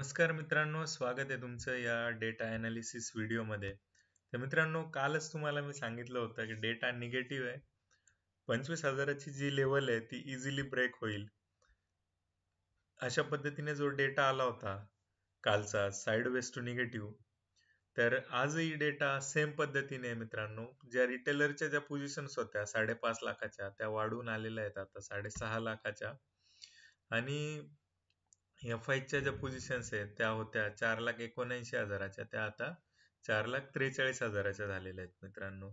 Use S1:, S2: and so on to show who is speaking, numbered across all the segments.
S1: नमस्कार मित्रांनो, स्वागत आहे तुमचं या डेटा ॲनालिसिस व्हिडिओमध्ये. तर मित्रांनो, कालच तुम्हाला मी सांगितलं होतं की डेटा निगेटिव्ह आहे. 25,000ची जी लेवल आहे ती इझिली ब्रेक होईल. अशा पद्धतीने जो डेटा आला होता कालचा साइडवेज टू निगेटिव्ह, तर आजही डेटा सेम पद्धतीने आहे मित्रांनो. ज्या रिटेलरच्या ज्या पोझिशन्स होत्या 5.5 लाखाच्या त्या वाढून आलेल्या आहेत आता 6.5 लाखाच्या. आणि एफ-आयच्या ज्या पोझिशन्स आहेत त्या होत्या 4,79,000च्या, त्या आता 4,43,000च्या झालेल्या आहेत मित्रांनो.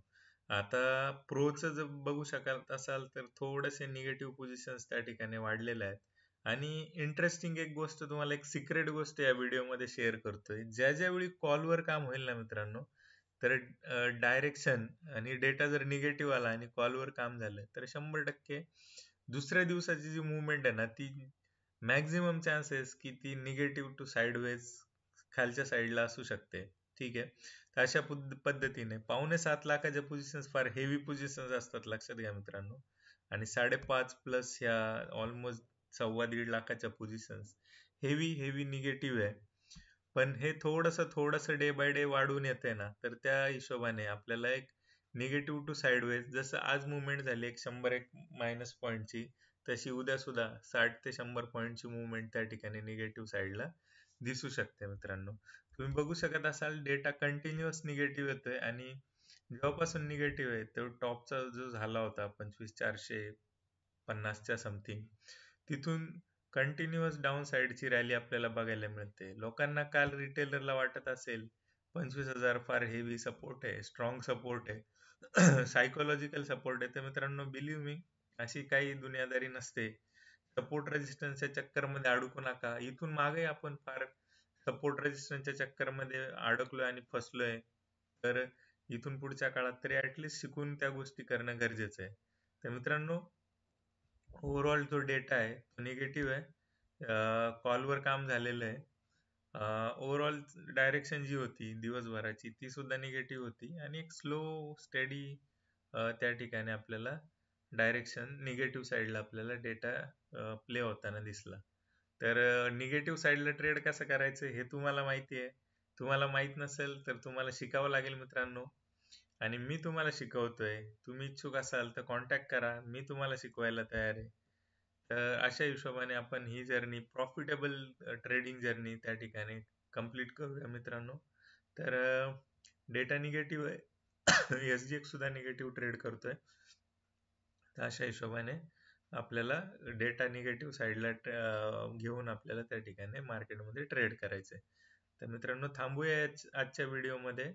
S1: आता प्रोचं जर बघू शकत असाल तर थोडेसे निगेटिव्ह पोझिशन्स त्या ठिकाणी वाढलेल्या आहेत. आणि इंटरेस्टिंग एक गोष्ट, तुम्हाला एक सिक्रेट गोष्ट या व्हिडिओमध्ये शेअर करतोय. ज्या ज्यावेळी कॉलवर काम होईल ना मित्रांनो, तर डायरेक्शन आणि डेटा जर निगेटिव्ह आला आणि कॉलवर काम झालं तर 100% दुसऱ्या दिवसाची जी मुवमेंट आहे ना, ती मॅक्झिमम चान्सेस की ती निगेटिव्ह टू साइडवेज खालच्या साईडला असू शकते. ठीक आहे. तर अशा पद्धतीने 5.7 लाखाच्या पोझिशन्स फार हेवी पोझिशन्स असतात, लक्षात घ्या मित्रांनो. आणि 5.5 प्लस ह्या ऑलमोस्ट 1.25 लाखाच्या पोझिशन्स हेवी हेवी निगेटिव्ह आहे. पण हे थोडंसं डे बाय डे वाढून येते ना, तर त्या हिशोबाने आपल्याला एक निगेटिव्ह टू साइडवेज, जसं आज मुवमेंट झाली एक 101 मायनस पॉईंटची, तशी उद्या सुद्धा 60 ते 100 पॉईंटची मुवमेंट त्या ठिकाणी निगेटिव्ह साईडला दिसू शकते मित्रांनो. तुम्ही बघू शकत असाल डेटा कंटिन्युअस निगेटिव्ह येतोय. आणि जेव्हापासून निगेटिव्ह आहे तो टॉपचा जो झाला होता 25,450च्या समथिंग, तिथून कंटिन्युअस डाऊन साईडची रॅली आपल्याला बघायला मिळते. लोकांना काल रिटेलरला वाटत असेल 25,000 फार हेवी सपोर्ट आहे, स्ट्रॉंग सपोर्ट आहे, सायकोलॉजिकल सपोर्ट आहे. तर मित्रांनो, बिलीव्ह मी, अशी काही दुनियादारी नसते. सपोर्ट रेजिस्टन्सच्या चक्करमध्ये अडकू नका. इथून मागे आपण फार सपोर्ट रेजिस्टन्सच्या चक्करमध्ये अडकलोय आणि फसलोय. तर इथून पुढच्या काळात तरी ऍटलिस्ट शिकून त्या गोष्टी करणं गरजेचं आहे. तर मित्रांनो, ओव्हरऑल जो डेटा आहे तो निगेटिव्ह आहे. कॉलवर काम झालेलं आहे. ओव्हरऑल डायरेक्शन जी होती दिवसभराची ती सुद्धा निगेटिव्ह होती. आणि एक स्लो स्टेडी त्या ठिकाणी आपल्याला डायरेक्शन निगेटिव्ह साईडला आपल्याला डेटा प्ले होताना दिसला. तर निगेटिव्ह साईडला ट्रेड कसं करायचं हे तुम्हाला माहिती आहे. तुम्हाला माहित नसेल तर तुम्हाला शिकावं लागेल मित्रांनो. आणि मी तुम्हाला शिकवतोय. तुम्ही इच्छुक असाल तर कॉन्टॅक्ट करा, मी तुम्हाला शिकवायला तयार आहे. तर अशा हिशोबाने आपण ही जर्नी, प्रॉफिटेबल ट्रेडिंग जर्नी त्या ठिकाणी कंप्लीट करूया मित्रांनो. तर डेटा निगेटिव्ह आहे, SGX सुद्धा निगेटिव्ह ट्रेड करतोय. तर अशा हिशोबाने आपल्याला डेटा निगेटिव्ह साईडला घेऊन आपल्याला त्या ठिकाणी मार्केटमध्ये ट्रेड करायचंय. तर मित्रांनो, थांबूया आजच्या व्हिडिओमध्ये.